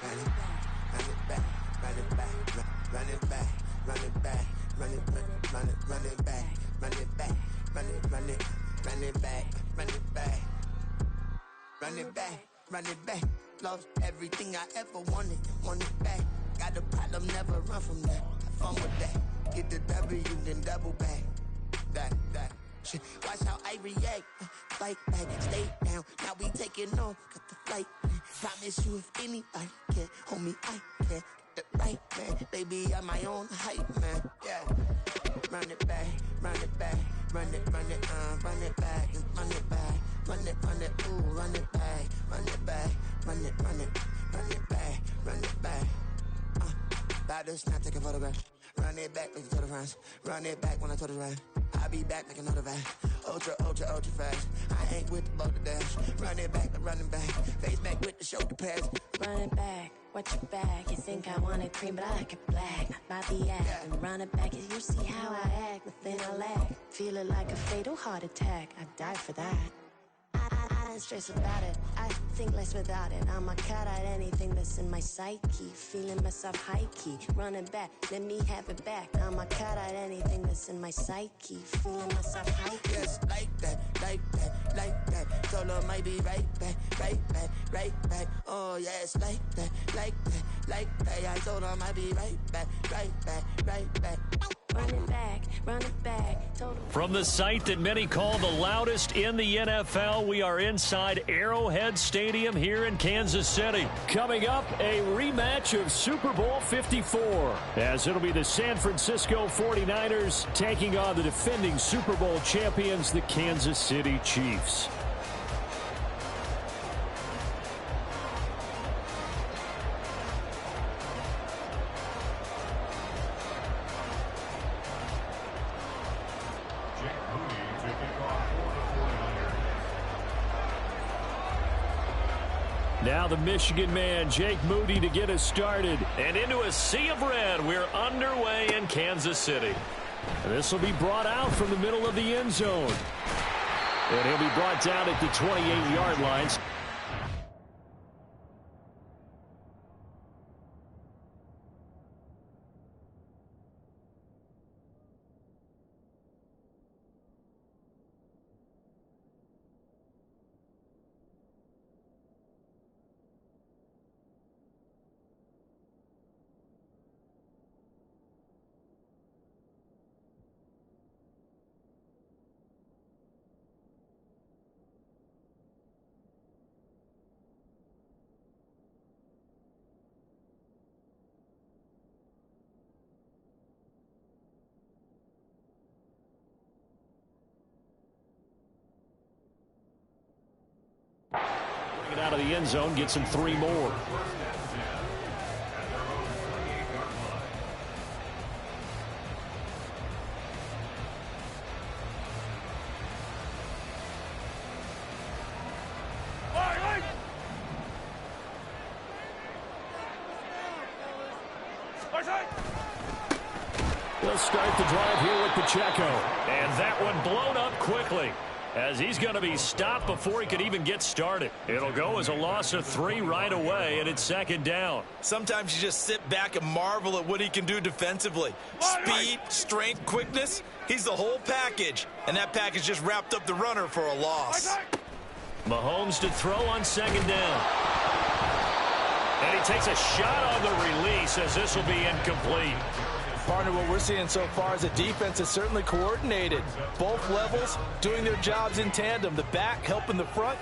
run it back, run it back, run it back, run it back, run it back, run it back, run it back, run it back, run it back, run it back, run it back. Lost everything I ever wanted it back. Got a problem, never run from that. Have fun with that. Get the W, then double back. That. Shit. Watch how I react. Fight back, stay down. Now we taking off, got the flight. Promise you if anybody can, homie, I can. Get the right man, baby, I'm my own hype man. Yeah. Run it back, run it back, run it back, and run it back, run it, ooh, run it back, run it back, run it back, run it back. About to snap, take a photograph. Run it back, make it to the runs. Run it back when I told it right. I'll be back, make another back. Ultra fast. I ain't with the boat to dash. Run it back, I'm running back. Face back with the shoulder pads. Run it back, watch your back. You think I want it cream, but I like it black. Not by the act. And run it back, you see how I act. Nothing I lack. Feeling like a fatal heart attack. I'd die for that. I don't stress about it. I think less without it. I'ma cut out anything that's in my psyche. Feeling myself high key. Running back, let me have it back. I'ma cut out anything that's in my psyche. Feeling myself high key. Yes, like that. Told her might be right back. Oh yes, like that. I told her might be right back. Run it back. From the site that many call the loudest in the NFL, we are inside Arrowhead Stadium here in Kansas City. Coming up, a rematch of Super Bowl 54, as it'll be the San Francisco 49ers taking on the defending Super Bowl champions, the Kansas City Chiefs. Now the Michigan man, Jake Moody, to get us started. And into a sea of red, we're underway in Kansas City. This will be brought out from the middle of the end zone. And he'll be brought down at the 28-yard lines. Bring it out of the end zone, gets him 3 more. They'll start the drive here with Pacheco. And that one blown up quickly, as he's going to be stopped before he could even get started. It'll go as a loss of 3 right away, and it's 2nd down. Sometimes you just sit back and marvel at what he can do defensively. Speed, strength, quickness, he's the whole package. And that package just wrapped up the runner for a loss. Mahomes to throw on 2nd down. And he takes a shot on the release, as this will be incomplete. Partner, what we're seeing so far is the defense is certainly coordinated. Both levels doing their jobs in tandem. The back helping the front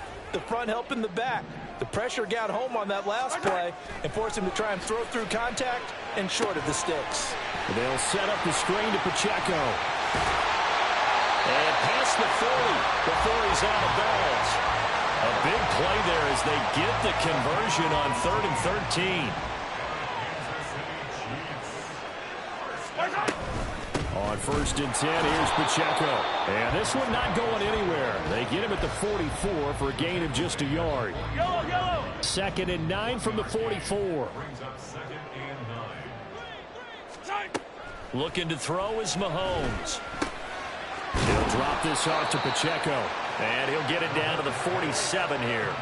helping the back. The pressure got home on that last play and forced him to try and throw through contact and short of the sticks. They'll set up the screen to Pacheco. And past the 40 before he's out of bounds. A big play there as they get the conversion on 3rd and 13. On 1st and 10, here's Pacheco. And this one not going anywhere. They get him at the 44 for a gain of just a yard. 2nd and 9 from the 44. Looking to throw is Mahomes. He'll drop this off to Pacheco. And he'll get it down to the 47 here.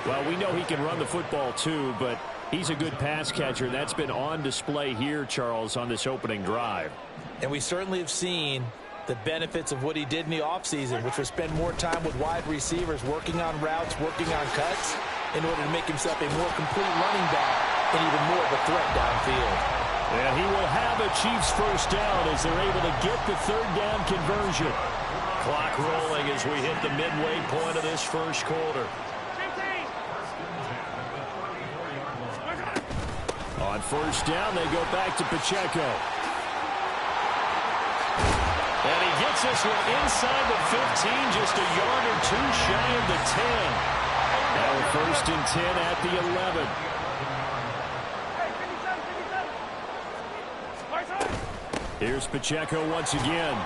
Well, we know he can run the football too, but He's a good pass catcher. That's been on display here, Charles, on this opening drive. And we certainly have seen the benefits of what he did in the offseason, which was spend more time with wide receivers, working on routes, working on cuts, in order to make himself a more complete running back and even more of a threat downfield. And he will have a Chiefs first down as they're able to get the third down conversion. Clock rolling as we hit the midway point of this first quarter. On first down, they go back to Pacheco. And he gets this one inside the 15, just a yard or two shy of the 10. Now first and 10 at the 11. Here's Pacheco once again.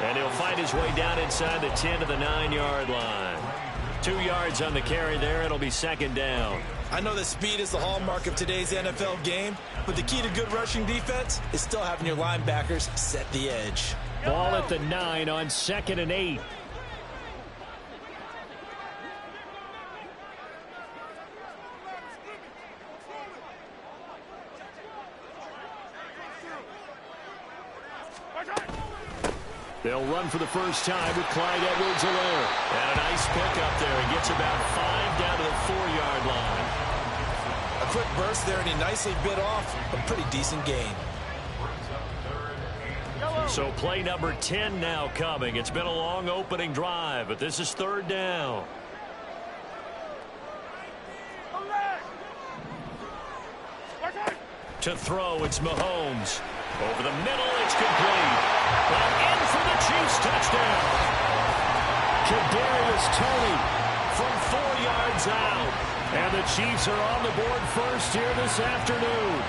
And he'll find his way down inside the 10 to the 9-yard line. 2 yards on the carry there. It'll be second down. I know that speed is the hallmark of today's NFL game, but the key to good rushing defense is still having your linebackers set the edge. Ball at the 9 on 2nd and 8. They'll run for the first time with Clyde Edwards-Helaire. And a nice pick up there. He gets about 5 down to the 4-yard line. A quick burst there, and he nicely bit off a pretty decent gain. So play number 10 now coming. It's been a long opening drive, but this is third down. To throw, it's Mahomes. Over the middle, it's complete. And in for the Chiefs touchdown. Kadarius Toney from 4 yards out. And the Chiefs are on the board first here this afternoon.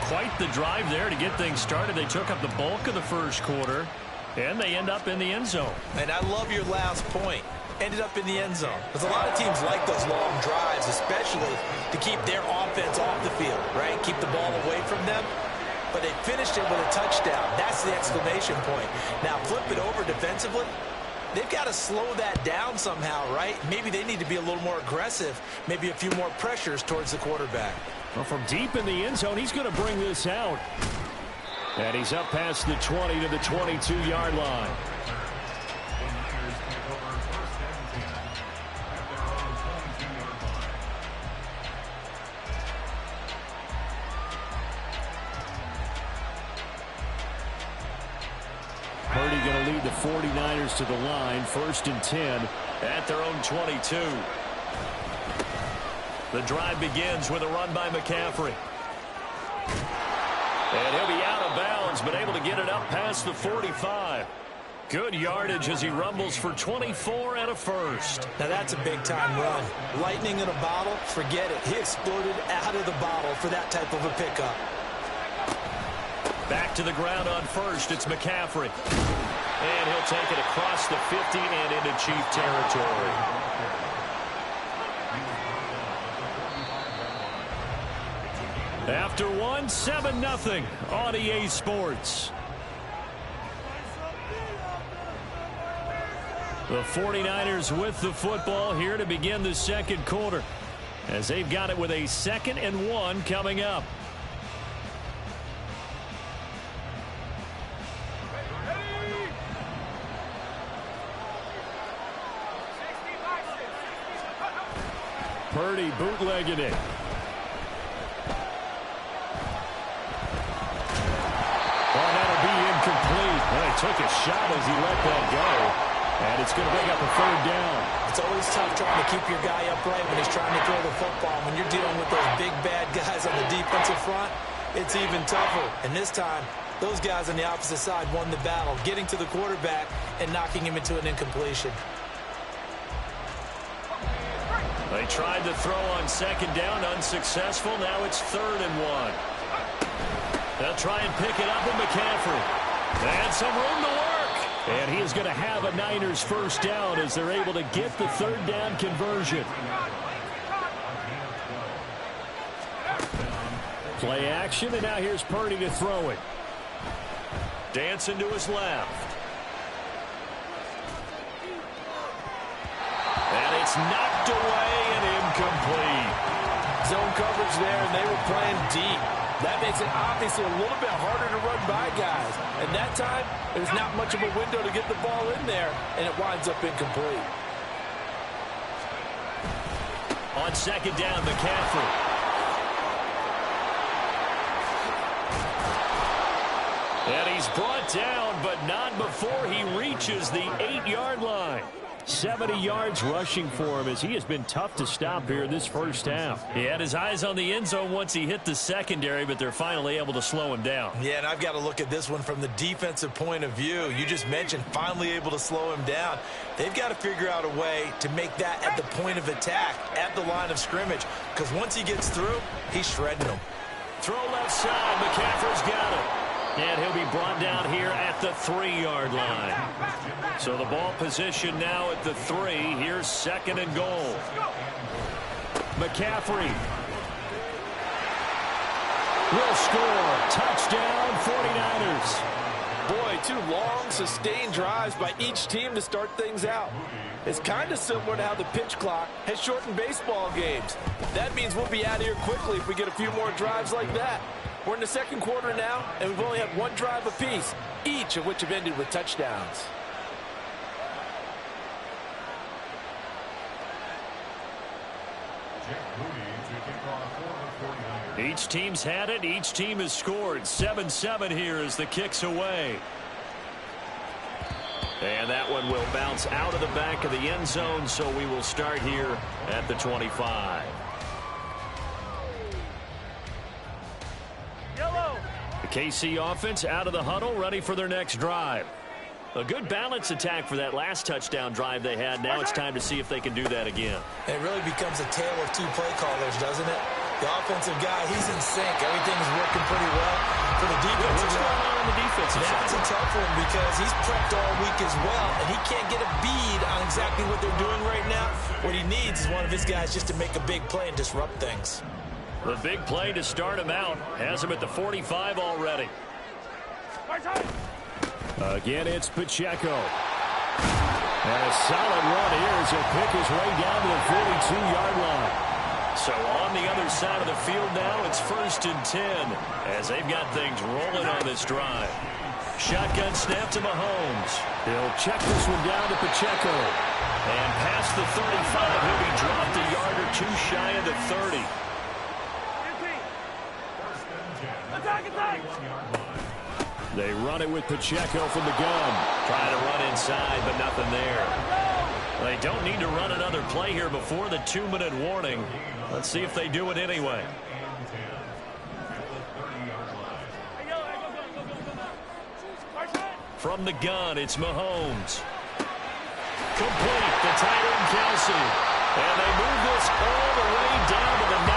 Quite the drive there to get things started. They took up the bulk of the first quarter, and they end up in the end zone. And I love your last point. Ended up in the end zone. Because a lot of teams like those long drives, especially to keep their offense off the field, right? Keep the ball away from them. But they finished it with a touchdown. That's the exclamation point. Now flip it over defensively. They've got to slow that down somehow, right? Maybe they need to be a little more aggressive. Maybe a few more pressures towards the quarterback. Well, from deep in the end zone, he's going to bring this out. And he's up past the 20 to the 22-yard line. Purdy going to lead the 49ers to the line. 1st and 10 at their own 22. The drive begins with a run by McCaffrey. And he'll be out of bounds, but able to get it up past the 45. Good yardage as he rumbles for 24 and a first. Now that's a big-time run. Lightning in a bottle, forget it. He exploded out of the bottle for that type of a pickup. Back to the ground on first. It's McCaffrey. And he'll take it across the 15 and into Chief territory. After one, 7-0 on EA Sports. The 49ers with the football here to begin the second quarter, as they've got it with a 2nd and 1 coming up. Purdy bootlegging it. Oh, that'll be incomplete. Well, he took a shot as he let that go. And it's going to bring up a 3rd down. It's always tough trying to keep your guy upright when he's trying to throw the football. When you're dealing with those big, bad guys on the defensive front, it's even tougher. And this time, those guys on the opposite side won the battle, getting to the quarterback and knocking him into an incompletion. They tried to throw on 2nd down, unsuccessful. Now it's 3rd and 1. They'll try and pick it up with McCaffrey. And some room to work. And he is going to have a Niners first down as they're able to get the 3rd down conversion. Play action, and now here's Purdy to throw it. Dancing to his left. And it's knocked away and incomplete. coverage there, and they were playing deep. That makes it obviously a little bit harder to run by guys. And that time, there's not much of a window to get the ball in there, and it winds up incomplete. On second down, McCaffrey. And he's brought down, but not before he reaches the 8-yard line. 70 yards rushing for him as he has been tough to stop here this first half. He had his eyes on the end zone once he hit the secondary, but they're finally able to slow him down. Yeah, and I've got to look at this one from the defensive point of view. You just mentioned finally able to slow him down. They've got to figure out a way to make that at the point of attack, at the line of scrimmage, because once he gets through, he's shredding them. Throw left side. McCaffrey's got it. And he'll be brought down here at the 3-yard line. So the ball position now at the 3. Here's second and goal. McCaffrey will score. Touchdown, 49ers. Boy, 2 long, sustained drives by each team to start things out. It's kind of similar to how the pitch clock has shortened baseball games. That means we'll be out of here quickly if we get a few more drives like that. We're in the second quarter now, and we've only had 1 drive apiece, each of which have ended with touchdowns. Each team's had it. Each team has scored. 7-7 here as the kick's away. And that one will bounce out of the back of the end zone, so we will start here at the 25. The KC offense out of the huddle, ready for their next drive. A good balance attack for that last touchdown drive they had. Now it's time to see if they can do that again. It really becomes a tale of 2 play callers, doesn't it? The offensive guy, he's in sync. Everything's working pretty well. For the defensive what's going on the defensive side? That's a tough one because he's prepped all week as well, and he can't get a bead on exactly what they're doing right now. What he needs is one of his guys just to make a big play and disrupt things. The big play to start him out has him at the 45 already. Again, it's Pacheco. And a solid run here as he'll pick his way down to the 42-yard line. So on the other side of the field now, it's 1st and 10 as they've got things rolling on this drive. Shotgun snap to Mahomes. He'll check this one down to Pacheco. And past the 35, he'll be dropped a yard or 2 shy of the 30. They run it with Pacheco from the gun. Trying to run inside, but nothing there. They don't need to run another play here before the 2-minute warning. Let's see if they do it anyway. From the gun, it's Mahomes. Complete, the tight end Kelsey. And they move this all the way down to the 9.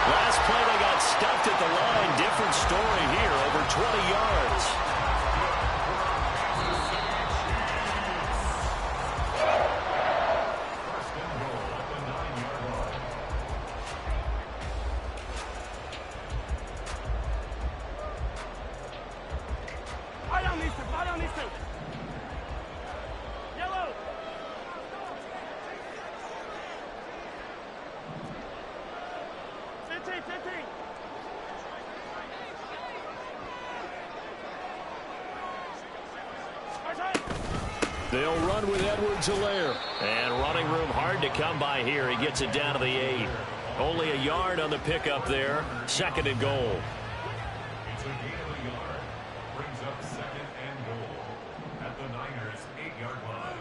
Last play, they got stuffed at the line. Different story here, over 20 yards. They'll run with Edwards-Helaire. And running room hard to come by here. He gets it down to the 8. Only a yard on the pickup there. 2nd and goal. It's a gain of a yard. Brings up 2nd and goal at the Niners' 8-yard line.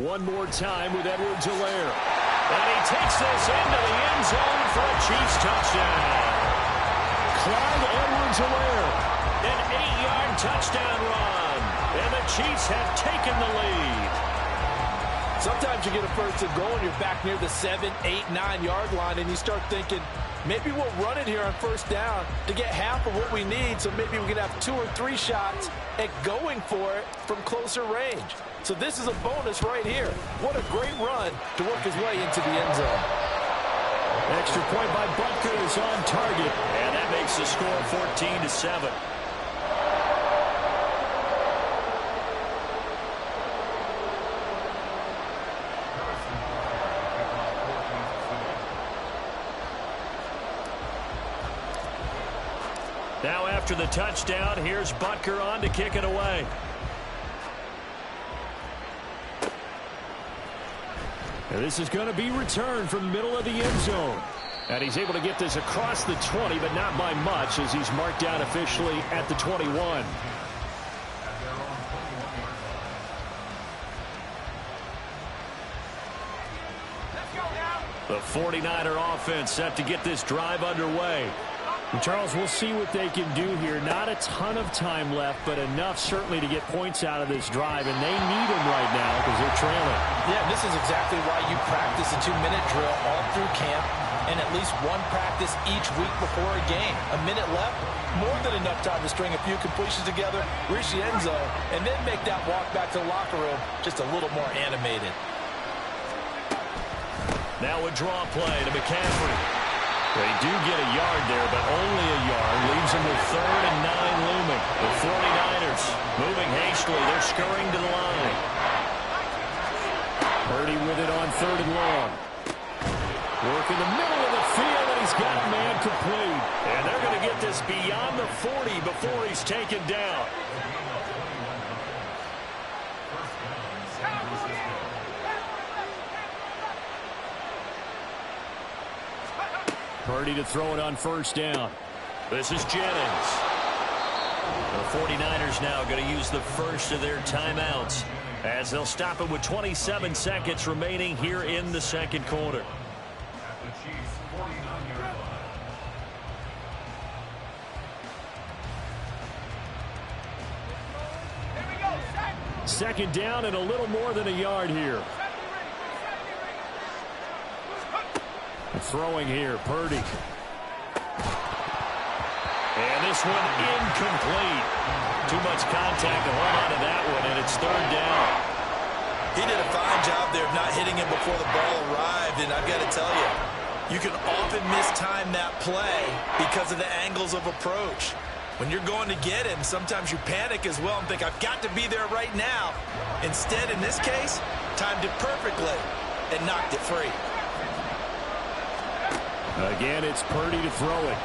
One more time with Edwards-Helaire. And he takes this into the end zone for a Chiefs touchdown. Clyde Edwards-Helaire, an 8-yard touchdown run. And the Chiefs have taken the lead. Sometimes you get a 1st and goal and you're back near the 7, 8, 9-yard line, and you start thinking, maybe we'll run it here on 1st down to get half of what we need, so maybe we can have 2 or 3 shots at going for it from closer range. So this is a bonus right here. What a great run to work his way into the end zone. Extra point by Butker is on target. And that makes the score 14-7. Now after the touchdown, here's Butker on to kick it away. And this is going to be returned from the middle of the end zone. And he's able to get this across the 20, but not by much, as he's marked down officially at the 21. The 49er offense set to get this drive underway. And Charles, we'll see what they can do here. Not a ton of time left, but enough certainly to get points out of this drive, and they need them right now because they're trailing. Yeah, this is exactly why you practice a 2-minute drill all through camp and at least one practice each week before a game. A minute left, more than enough time to string a few completions together, reach the end zone, and then make that walk back to the locker room just a little more animated. Now a draw play to McCaffrey. They do get a yard there, but only a yard. Leaves them with 3rd and 9 looming. The 49ers moving hastily. They're scurrying to the line. Purdy with it on 3rd and long. Work in the middle of the field, and he's got a man complete. And they're going to get this beyond the 40 before he's taken down. Purdy to throw it on 1st down. This is Jennings. The 49ers now going to use the first of their timeouts as they'll stop it with 27 seconds remaining here in the second quarter. At the Chiefs' 49-yard line. Second down and a little more than a yard here. Throwing here, Purdy. And this one incomplete. Too much contact to hold on to that one, and it's 3rd down. He did a fine job there of not hitting him before the ball arrived, and I've got to tell you, you can often mistime that play because of the angles of approach. When you're going to get him, sometimes you panic as well and think, I've got to be there right now. Instead, in this case, timed it perfectly and knocked it free. Again, it's Purdy to throw it.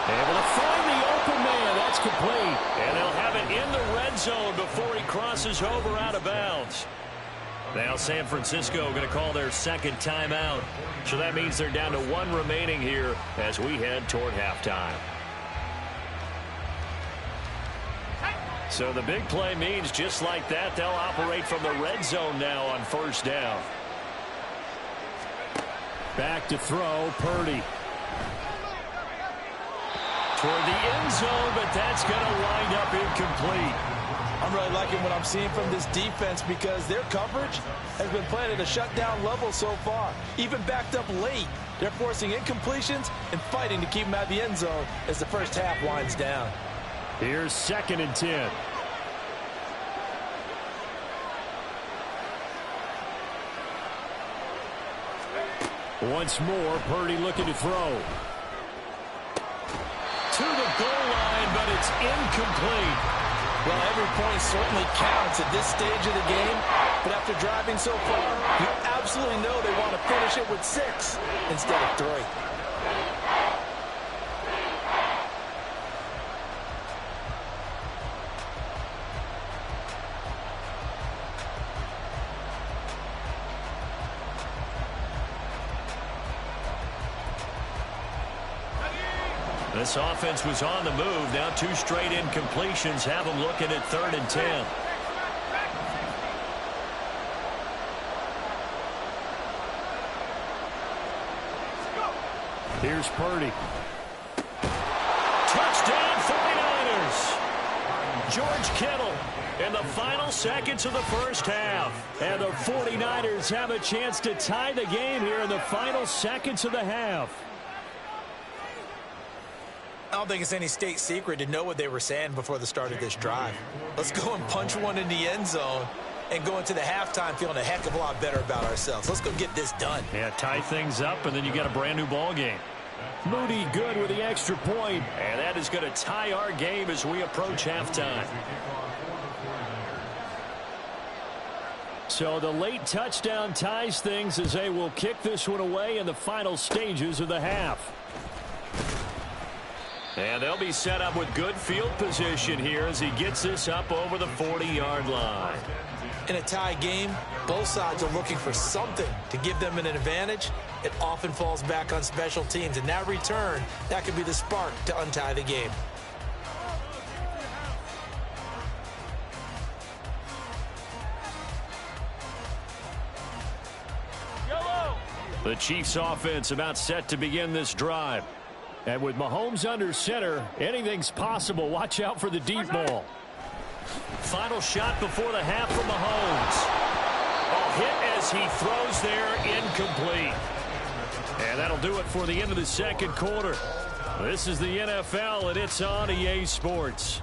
Able to find the open man. That's complete. And they'll have it in the red zone before he crosses over out of bounds. Now San Francisco going to call their second timeout. So that means they're down to 1 remaining here as we head toward halftime. So the big play means just like that, they'll operate from the red zone now on 1st down. Back to throw, Purdy. Toward the end zone, but that's going to wind up incomplete. I'm really liking what I'm seeing from this defense because their coverage has been playing at a shutdown level so far. Even backed up late, they're forcing incompletions and fighting to keep them out of the end zone as the first half winds down. Here's 2nd and 10. Once more, Purdy looking to throw. To the goal line, but it's incomplete. Well, every point certainly counts at this stage of the game, but after driving so far, you absolutely know they want to finish it with 6 instead of 3. This offense was on the move. Now 2 straight incompletions have them looking at 3rd and 10. Here's Purdy. Touchdown 49ers. George Kittle in the final seconds of the first half. And the 49ers have a chance to tie the game here in the final seconds of the half. I don't think it's any state secret to know what they were saying before the start of this drive. Let's go and punch one in the end zone and go into the halftime feeling a heck of a lot better about ourselves. Let's go get this done. Yeah, tie things up, and then you got a brand new ball game. Moody good with the extra point, and that is going to tie our game as we approach halftime. So the late touchdown ties things as they will kick this one away in the final stages of the half. And they'll be set up with good field position here as he gets this up over the 40-yard line. In a tie game, both sides are looking for something to give them an advantage. It often falls back on special teams. And that return, that could be the spark to untie the game. The Chiefs offense about set to begin this drive. And with Mahomes under center, anything's possible. Watch out for the deep ball. Final shot before the half from Mahomes. A hit as he throws there, incomplete. And that'll do it for the end of the second quarter. This is the NFL, and it's on EA Sports.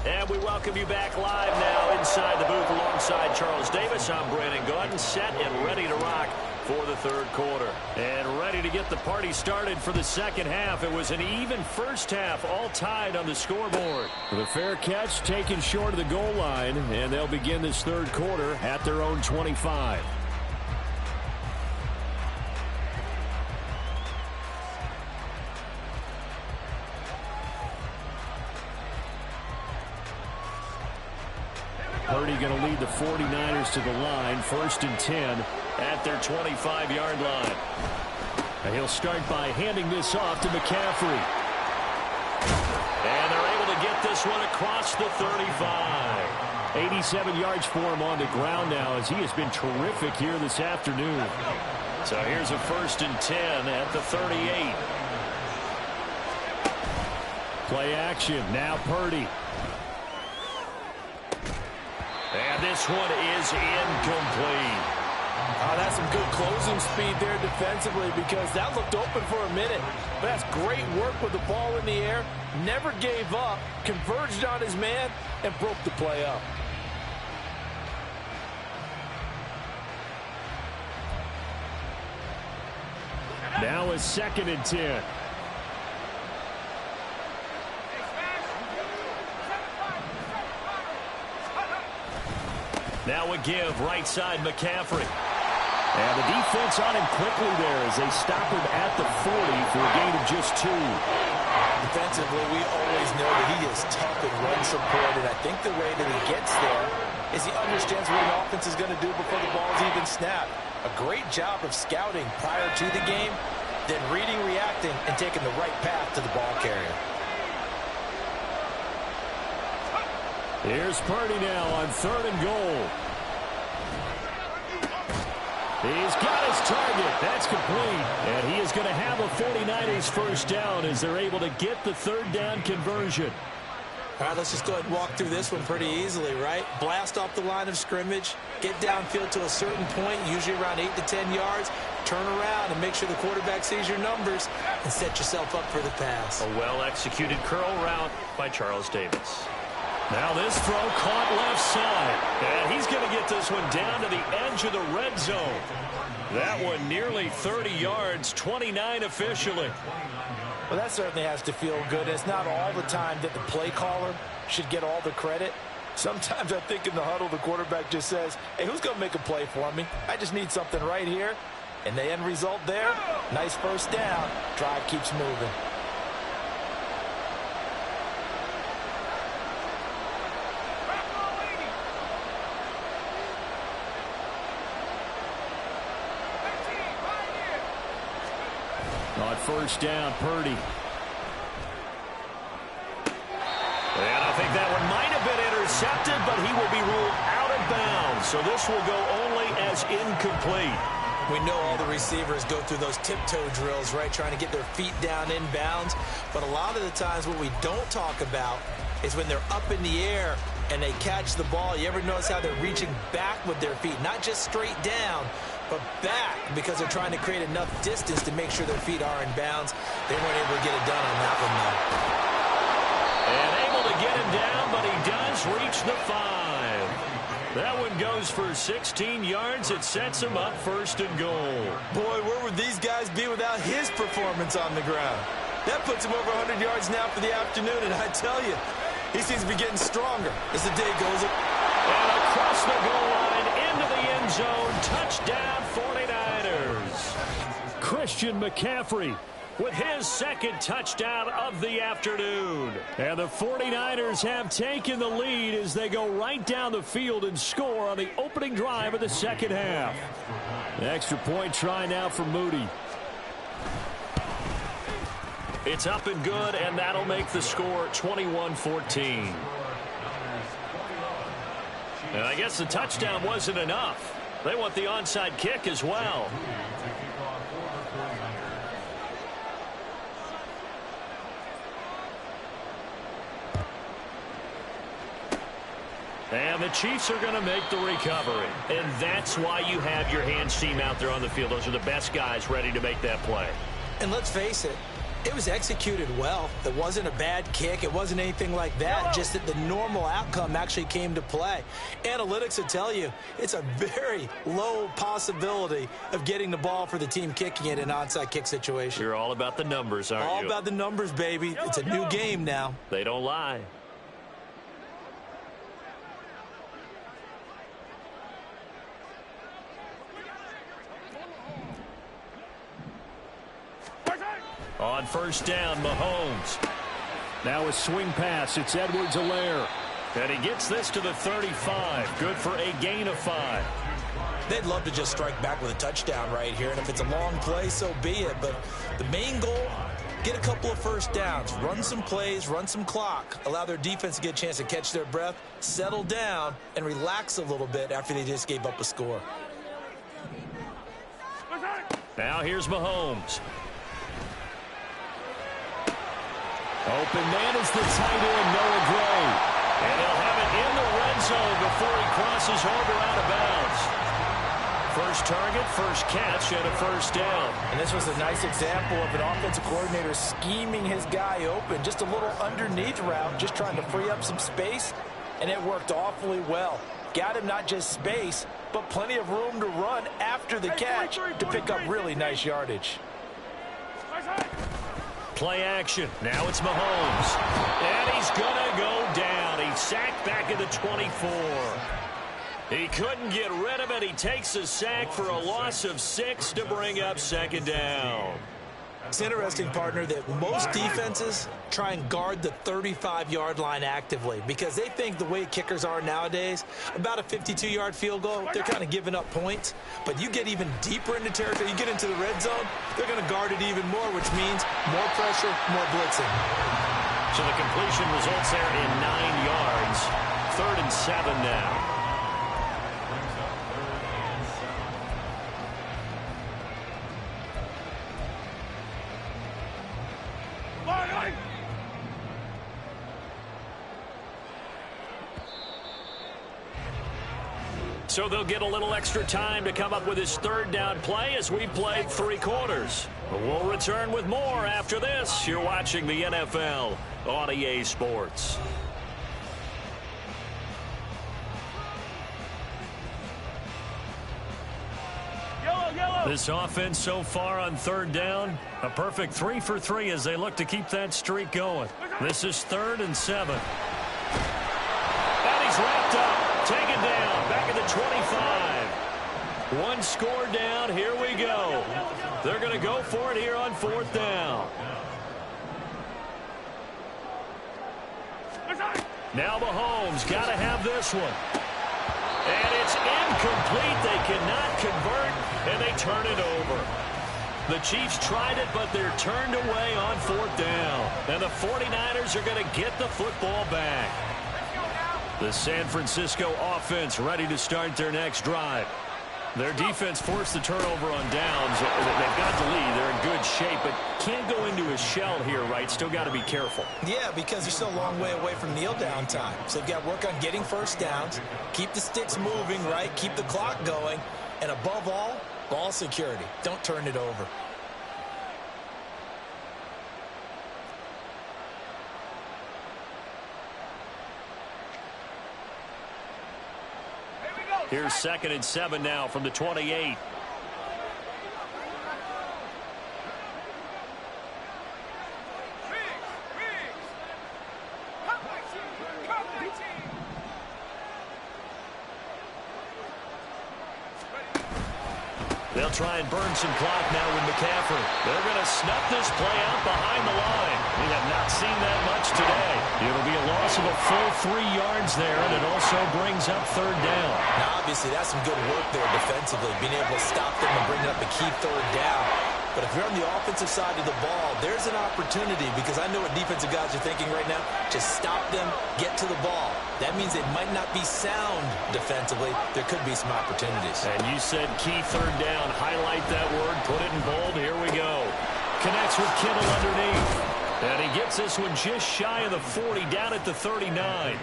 And we welcome you back live now inside the booth alongside Charles Davis. I'm Brandon Gaudin, set and ready to rock for the third quarter. And ready to get the party started for the second half. It was an even first half, all tied on the scoreboard. The fair catch taken short of the goal line, and they'll begin this third quarter at their own 25. Purdy going to lead the 49ers to the line, 1st and 10 at their 25-yard line. And he'll start by handing this off to McCaffrey. And they're able to get this one across the 35. 87 yards for him on the ground now as he has been terrific here this afternoon. So here's a 1st and 10 at the 38. Play action, now Purdy. And this one is incomplete. That's some good closing speed there defensively because that looked open for a minute. But that's great work with the ball in the air. Never gave up, converged on his man, and broke the play up. Now a 2nd and 10. Now a give, right side McCaffrey. And the defense on him quickly there as they stop him at the 40 for a gain of just 2. Defensively, we always know that he is tough and run support, and I think the way that he gets there is he understands what an offense is going to do before the ball's even snapped. A great job of scouting prior to the game, then reading, reacting, and taking the right path to the ball carrier. Here's Purdy now on 3rd and goal. He's got his target. That's complete. And he is going to have a 49ers first down as they're able to get the 3rd down conversion. All right, let's just go ahead and walk through this one pretty easily, right? Blast off the line of scrimmage, get downfield to a certain point, usually around 8 to 10 yards, turn around and make sure the quarterback sees your numbers and set yourself up for the pass. A well-executed curl route by Charles Davis. Now this throw caught left side. And he's going to get this one down to the edge of the red zone. That one nearly 30 yards, 29 officially. Well, that certainly has to feel good. It's not all the time that the play caller should get all the credit. Sometimes I think in the huddle, the quarterback just says, hey, who's going to make a play for me? I just need something right here. And the end result there, nice first down. Drive keeps moving. On 1st down, Purdy. And I think that one might have been intercepted, but he will be ruled out of bounds. So this will go only as incomplete. We know all the receivers go through those tiptoe drills, right, trying to get their feet down in bounds. But a lot of the times what we don't talk about is when they're up in the air and they catch the ball. You ever notice how they're reaching back with their feet, not just straight down, but back because they're trying to create enough distance to make sure their feet are in bounds. They weren't able to get it done on that one, though. And able to get him down, but he does reach the 5. That one goes for 16 yards. It sets him up first and goal. Boy, where would these guys be without his performance on the ground? That puts him over 100 yards now for the afternoon, and I tell you, he seems to be getting stronger as the day goes. And across the goal line, into the end zone, touchdown 49ers. Christian McCaffrey with his second touchdown of the afternoon. And the 49ers have taken the lead as they go right down the field and score on the opening drive of the second half. The extra point try now for Moody. It's up and good, and that'll make the score 21-14. And I guess the touchdown wasn't enough. They want the onside kick as well. And the Chiefs are going to make the recovery. And that's why you have your hands team out there on the field. Those are the best guys ready to make that play. And let's face it, it was executed well. It wasn't a bad kick. It wasn't anything like that. Just that the normal outcome actually came to play. Analytics will tell you it's a very low possibility of getting the ball for the team kicking it in an onside kick situation. You're all about the numbers, aren't you? All about the numbers, baby. It's a new game now. They don't lie. On first down, Mahomes. Now a swing pass. It's Edwards-Helaire. And he gets this to the 35. Good for a gain of 5. They'd love to just strike back with a touchdown right here. And if it's a long play, so be it. But the main goal, get a couple of first downs. Run some plays, run some clock. Allow their defense to get a chance to catch their breath, settle down, and relax a little bit after they just gave up a score. Now here's Mahomes. Open man is the tight end, Noah Gray. And he'll have it in the red zone before he crosses over out of bounds. First target, first catch, and a first down. And this was a nice example of an offensive coordinator scheming his guy open. Just a little underneath route, just trying to free up some space, and it worked awfully well. Got him not just space, but plenty of room to run after the catch to pick up really nice yardage. Play action. Now it's Mahomes. And he's going to go down. He's sacked back at the 24. He couldn't get rid of it. He takes a sack for a loss of 6 to bring up second down. It's interesting, partner, that most defenses try and guard the 35-yard line actively because they think the way kickers are nowadays, about a 52-yard field goal, they're kind of giving up points. But you get even deeper into territory, you get into the red zone, they're going to guard it even more, which means more pressure, more blitzing. So the completion results there in 9 yards. 3rd and 7 now. So they'll get a little extra time to come up with his 3rd down play as we played 3 quarters. We'll return with more after this. You're watching the NFL on EA Sports. This offense so far on 3rd down, a perfect 3 for 3 as they look to keep that streak going. This is 3rd and 7. And he's wrapped up. Taken down, back at the 25. 1 score down, here we go. They're going to go for it here on 4th down. Now Mahomes got to have this one. And it's incomplete. They cannot convert, and they turn it over. The Chiefs tried it, but they're turned away on 4th down. And the 49ers are going to get the football back. The San Francisco offense ready to start their next drive. Their defense forced the turnover on downs. They've got the lead. They're in good shape, but can't go into a shell here, right? Still got to be careful. Yeah, because they're still a long way away from kneel down time. So they've got to work on getting first downs, keep the sticks moving, right? Keep the clock going. And above all, Ball security. Don't turn it over. Here's 2nd and 7 now from the 28. They'll try and burn some clock now with McCaffrey. They're going to snuff this play out behind the line. We have not seen that much today. It'll be a loss of a full 3 yards there, and it also brings up 3rd down. Now, obviously, that's some good work there defensively, being able to stop them and bring up a key 3rd down. But if you're on the offensive side of the ball, there's an opportunity, because I know what defensive guys are thinking right now. Just stop them, get to the ball. That means they might not be sound defensively. There could be some opportunities. And you said key 3rd down. Highlight that word. Put it in bold. Here we go. Connects with Kittle underneath. And he gets this one just shy of the 40, down at the 39.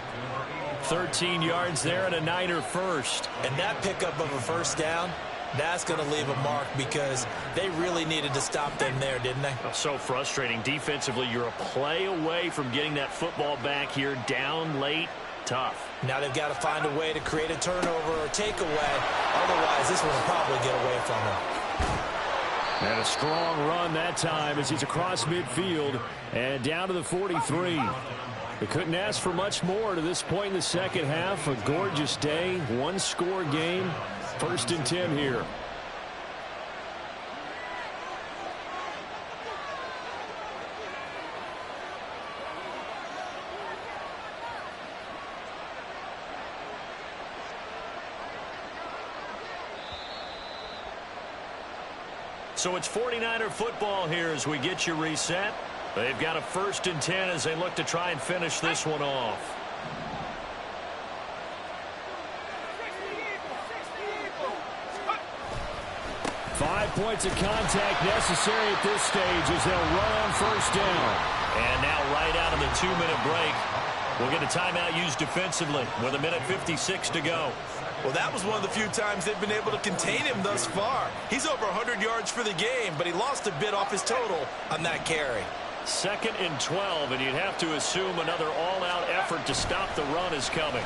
13 yards there and a Niner first. And that pickup of a 1st down, that's going to leave a mark, because they really needed to stop them there, didn't they? So frustrating. Defensively, you're a play away from getting that football back here, down late. Tough. Now they've got to find a way to create a turnover or takeaway. Otherwise, this one will probably get away from them. And a strong run that time as he's across midfield and down to the 43. They couldn't ask for much more to this point in the second half. A gorgeous day, 1-score game. 1st and 10 here. So it's 49er football here as we get you reset. They've got a 1st and 10 as they look to try and finish this one off. 5 points of contact necessary at this stage as they'll run on 1st down. And now right out of the 2-minute break, we'll get a timeout used defensively with 1:56 to go. Well, that was one of the few times they've been able to contain him thus far. He's over 100 yards for the game, but he lost a bit off his total on that carry. 2nd and 12, and you'd have to assume another all-out effort to stop the run is coming.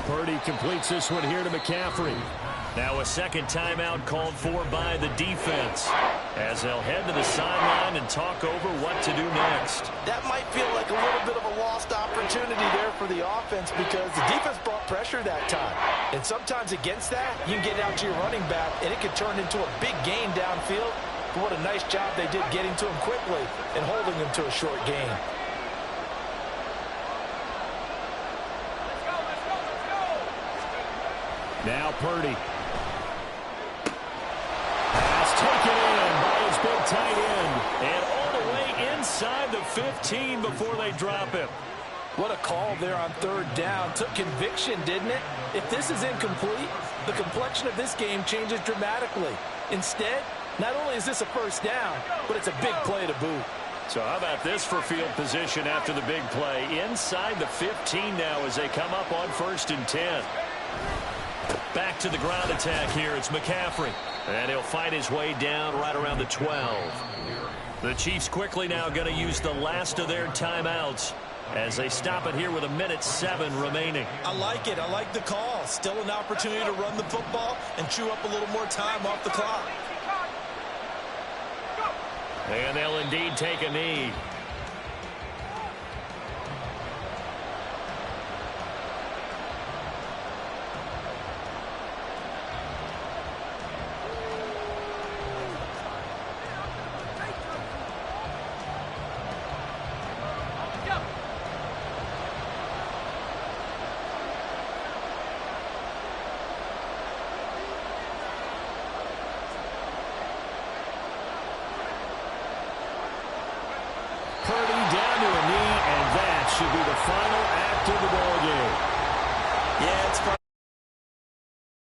Purdy completes this one here to McCaffrey. Now a 2nd timeout called for by the defense as they'll head to the sideline and talk over what to do next. That might feel like a little bit of a lost opportunity there for the offense, because the defense brought pressure that time. And sometimes against that, you can get out to your running back, and it can turn into a big gain downfield. But what a nice job they did getting to him quickly and holding him to a short gain. Now Purdy. Pass taken in by his big tight end. And all the way inside the 15 before they drop him. What a call there on 3rd down. Took conviction, didn't it? If this is incomplete, the complexion of this game changes dramatically. Instead, not only is this a 1st down, but it's a big play to boot. So how about this for field position after the big play? Inside the 15 now as they come up on 1st and 10. Back to the ground attack here. It's McCaffrey. And he'll fight his way down right around the 12. The Chiefs quickly now going to use the last of their timeouts as they stop it here with 1:07 remaining. I like it. I like the call. Still an opportunity to run the football and chew up a little more time off the clock. And they'll indeed take a knee. Purdy down to a knee, and that should be the final act of the ball game. Yeah, it's